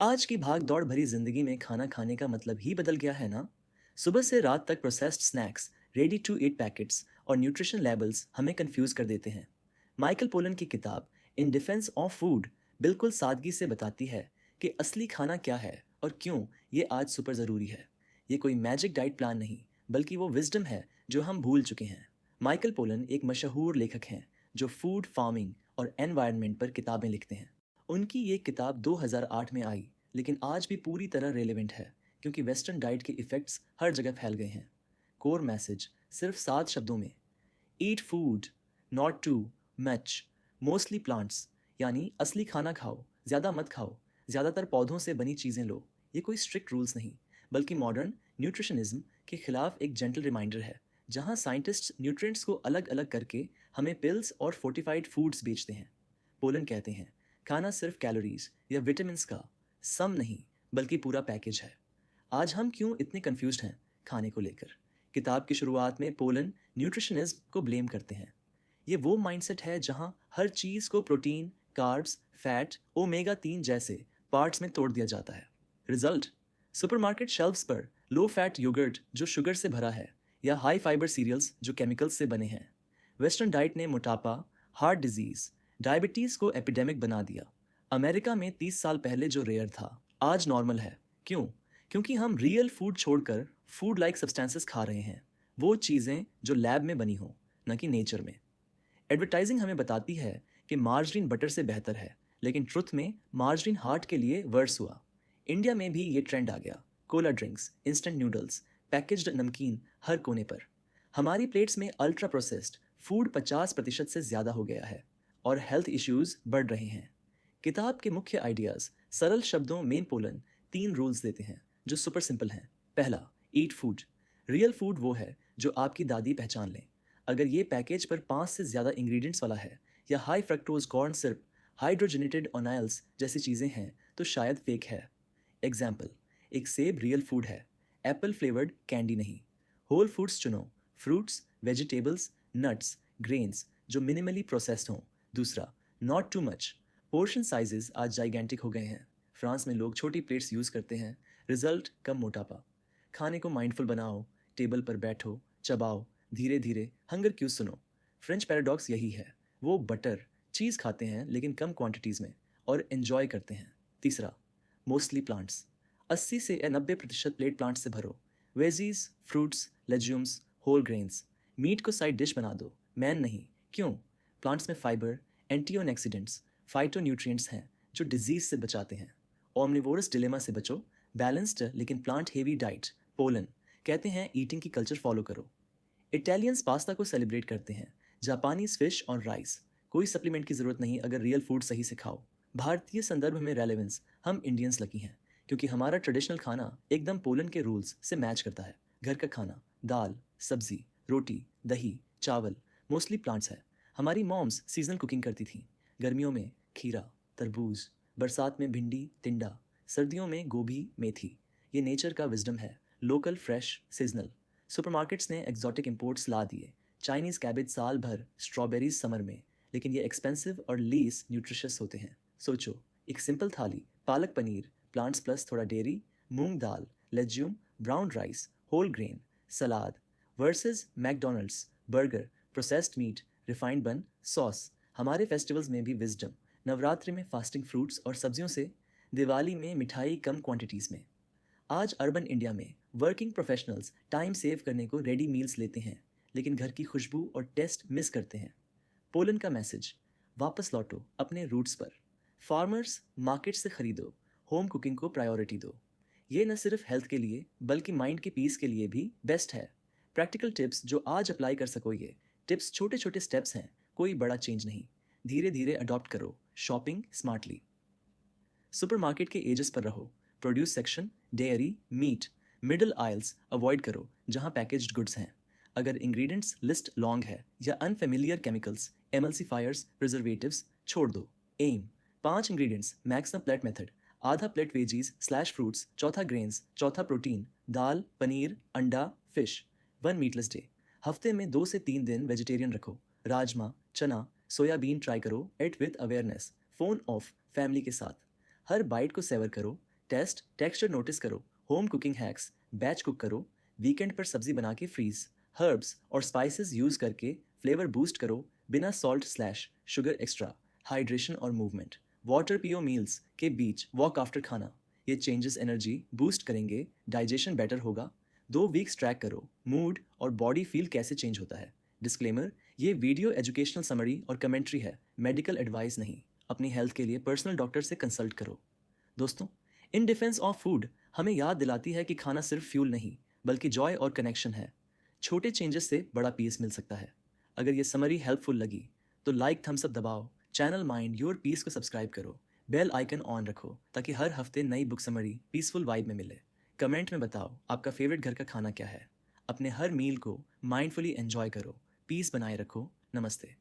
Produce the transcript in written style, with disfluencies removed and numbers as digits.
आज की भाग दौड़ भरी जिंदगी में खाना खाने का मतलब ही बदल गया है ना। सुबह से रात तक processed snacks, ready to eat packets और न्यूट्रिशन लेबल्स हमें कंफ्यूज कर देते हैं। माइकल पोलन की किताब इन डिफेंस ऑफ फूड बिल्कुल सादगी से बताती है कि असली खाना क्या है और क्यों ये आज सुपर ज़रूरी है। ये कोई मैजिक डाइट प्लान नहीं, बल्कि वो विजडम है जो हम भूल चुके हैं। माइकल पोलन एक मशहूर लेखक हैं जो फूड, फार्मिंग और एनवायरनमेंट पर किताबें लिखते हैं। उनकी ये किताब 2008 में आई, लेकिन आज भी पूरी तरह रेलेवेंट है क्योंकि वेस्टर्न डाइट के इफ़ेक्ट्स हर जगह फैल गए हैं। कोर मैसेज सिर्फ 7 शब्दों में: eat food, not too much, mostly plants. यानी असली खाना खाओ, ज़्यादा मत खाओ, ज़्यादातर पौधों से बनी चीज़ें लो। ये कोई स्ट्रिक्ट रूल्स नहीं, बल्कि मॉडर्न न्यूट्रिशनिज्म के खिलाफ एक जेंटल रिमाइंडर है, जहाँ साइंटिस्ट न्यूट्रिएंट्स को अलग अलग करके हमें पिल्स और फोर्टिफाइड फूड्स बेचते हैं। पोलन कहते हैं, खाना सिर्फ कैलोरीज या विटामिन्स का सम नहीं, बल्कि पूरा पैकेज है। आज हम क्यों इतने कंफ्यूज्ड हैं खाने को लेकर? किताब की शुरुआत में पोलन न्यूट्रिशनिज्म को ब्लेम करते हैं। ये वो माइंडसेट है जहां हर चीज़ को प्रोटीन, कार्ब्स, फैट, ओमेगा 3 जैसे पार्ट्स में तोड़ दिया जाता है। रिजल्ट: सुपरमार्केट शेल्फ्स पर लो फैट योगर्ट जो शुगर से भरा है, या हाई फाइबर सीरियल्स जो केमिकल्स से बने हैं। वेस्टर्न डाइट ने मोटापा, हार्ट डिजीज, डायबिटीज को एपिडेमिक बना दिया। अमेरिका में 30 साल पहले जो रेयर था, आज नॉर्मल है। क्यों? क्योंकि हम रियल फूड छोड़कर फूड लाइक सब्सटेंसेस खा रहे हैं, वो चीज़ें जो लैब में बनी हो, न कि नेचर में। एडवर्टाइजिंग हमें बताती है कि मार्जरीन बटर से बेहतर है, लेकिन ट्रुथ में मार्जरीन हार्ट के लिए वर्स हुआ। इंडिया में भी ये ट्रेंड आ गया। Cola drinks, instant noodles, packaged नमकीन हर कोने पर। हमारी प्लेट्स में अल्ट्रा प्रोसेस्ड फूड 50% से ज़्यादा हो गया है और हेल्थ इश्यूज बढ़ रहे हैं। किताब के मुख्य आइडियाज़ सरल शब्दों में पोलन 3 रूल्स देते हैं जो सुपर सिंपल हैं। पहला, ईट फूड। रियल फूड वो है जो आपकी दादी पहचान लें। अगर ये पैकेज पर 5 से ज़्यादा इंग्रेडिएंट्स वाला है, या high fructose corn syrup, hydrogenated oils जैसी चीज़ें हैं, तो शायद फेक है। एग्जाम्पल: एक सेब रियल फूड है, एप्पल फ्लेवर्ड कैंडी नहीं। होल फूड्स चुनो, फ्रूट्स, वेजिटेबल्स, नट्स, ग्रेन्स जो मिनिमली प्रोसेस्ड हों। दूसरा, not too much. Portion sizes आज जाइगेंटिक हो गए हैं। फ्रांस में लोग छोटी प्लेट्स यूज़ करते हैं। रिजल्ट: कम मोटापा। खाने को माइंडफुल बनाओ, टेबल पर बैठो, चबाओ, धीरे धीरे, हंगर क्यों सुनो। फ्रेंच पैराडॉक्स यही है। वो बटर, चीज़ खाते हैं लेकिन कम क्वांटिटीज़ में, और एंजॉय करते हैं। तीसरा, मोस्टली प्लांट्स। 80 से 90% प्लेट प्लांट्स से भरो। Veggies, fruits, legumes, whole grains. Meat को साइड डिश बना दो, मैन नहीं। क्यों? प्लांट्स में फाइबर, एंटीऑक्सीडेंट्स, फाइटोन्यूट्रिएंट्स हैं जो डिजीज से बचाते हैं। ओमनिवोरस डिलेमा से बचो, बैलेंस्ड लेकिन प्लांट हेवी डाइट। पोलन कहते हैं, ईटिंग की कल्चर फॉलो करो। इटालियंस पास्ता को सेलिब्रेट करते हैं, जापानीज फिश और राइस। कोई सप्लीमेंट की ज़रूरत नहीं अगर रियल फूड सही से खाओ। भारतीय संदर्भ में रेलेवेंस: हम इंडियंस लकी हैं क्योंकि हमारा ट्रेडिशनल खाना एकदम पोलन के रूल्स से मैच करता है। घर का खाना, दाल, सब्जी, रोटी, दही, चावल, मोस्टली प्लांट्स है। हमारी मॉम्स सीजनल कुकिंग करती थी। गर्मियों में खीरा, तरबूज, बरसात में भिंडी, टिंडा, सर्दियों में गोभी, मेथी। ये नेचर का विजडम है। Local, fresh, seasonal. सुपरमार्केट्स ने एक्जॉटिक इंपोर्ट्स ला दिए। चाइनीज़ कैबेज साल भर, स्ट्रॉबेरीज समर में, लेकिन ये एक्सपेंसिव और लीस न्यूट्रिशियस होते हैं। सोचो, एक simple thali: palak paneer, plants plus थोड़ा dairy, moong dal, legume, brown rice, whole grain, salad, versus McDonald's, burger, processed meat, refined bun, sauce. हमारे फेस्टिवल्स में भी विजडम: नवरात्रि में फास्टिंग फ्रूट्स और सब्जियों से, दिवाली में मिठाई कम क्वांटिटीज़ में। आज अर्बन इंडिया में वर्किंग प्रोफेशनल्स टाइम सेव करने को रेडी मील्स लेते हैं, लेकिन घर की खुशबू और टेस्ट मिस करते हैं। पोलन का मैसेज: वापस लौटो अपने रूट्स पर। फार्मर्स मार्केट से खरीदो, होम कुकिंग को प्रायोरिटी दो। ये न सिर्फ हेल्थ के लिए बल्कि माइंड के पीस के लिए भी बेस्ट है। प्रैक्टिकल टिप्स जो आज अप्लाई कर सको। ये टिप्स छोटे छोटे स्टेप्स हैं, कोई बड़ा चेंज नहीं। धीरे धीरे अडॉप्ट करो। Shopping smartly. सुपरमार्केट के एजेस पर रहो। Produce section, dairy, meat, middle aisles avoid करो जहां पैकेज्ड गुड्स हैं। अगर इंग्रेडिएंट्स लिस्ट लॉन्ग है या अनफेमिलियर केमिकल्स, एमल्सीफायर्स, प्रिजर्वेटिव्स छोड़ दो। Aim: 5 ingredients, maximum plate method: आधा प्लेट वेजीज स्लैश फ्रूट्स, चौथा ग्रेन्स, चौथा प्रोटीन, दाल, पनीर, अंडा, फिश। 1 मीटलेस डे: हफ्ते में 2 से 3 दिन वेजिटेरियन रखो। राजमा, चना, सोयाबीन ट्राई करो। Eat with awareness. Phone off, family के साथ। हर बाइट को सेवर करो, टेस्ट टेक्सचर नोटिस करो, home cooking hacks, batch cook करो, वीकेंड पर सब्जी बना के फ्रीज, हर्ब्स और स्पाइसेस यूज करके फ्लेवर बूस्ट करो बिना salt slash sugar extra, hydration और मूवमेंट, वाटर पियो मील्स के बीच वॉक आफ्टर खाना, ये चेंजेस एनर्जी बूस्ट करेंगे, डाइजेशन बेटर होगा, 2 वीक्स ट्रैक करो, मूड और बॉडी फील कैसे चेंज होता है। डिस्क्लेमर, ये वीडियो एजुकेशनल समरी और कमेंट्री है, मेडिकल एडवाइस नहीं। अपनी हेल्थ के लिए पर्सनल डॉक्टर से कंसल्ट करो। दोस्तों, इन डिफेंस ऑफ फूड हमें याद दिलाती है कि खाना सिर्फ फ्यूल नहीं बल्कि जॉय और कनेक्शन है। छोटे चेंजेस से बड़ा पीस मिल सकता है। अगर ये समरी हेल्पफुल लगी तो लाइक थम्स अप दबाओ, चैनल माइंड योर पीस को सब्सक्राइब करो, बेल आइकन ऑन रखो ताकि हर हफ्ते नई बुक समरी पीसफुल वाइब में मिले। कमेंट में बताओ आपका फेवरेट घर का खाना क्या है। अपने हर मील को माइंडफुली एंजॉय करो, पीस बनाए रखो। नमस्ते।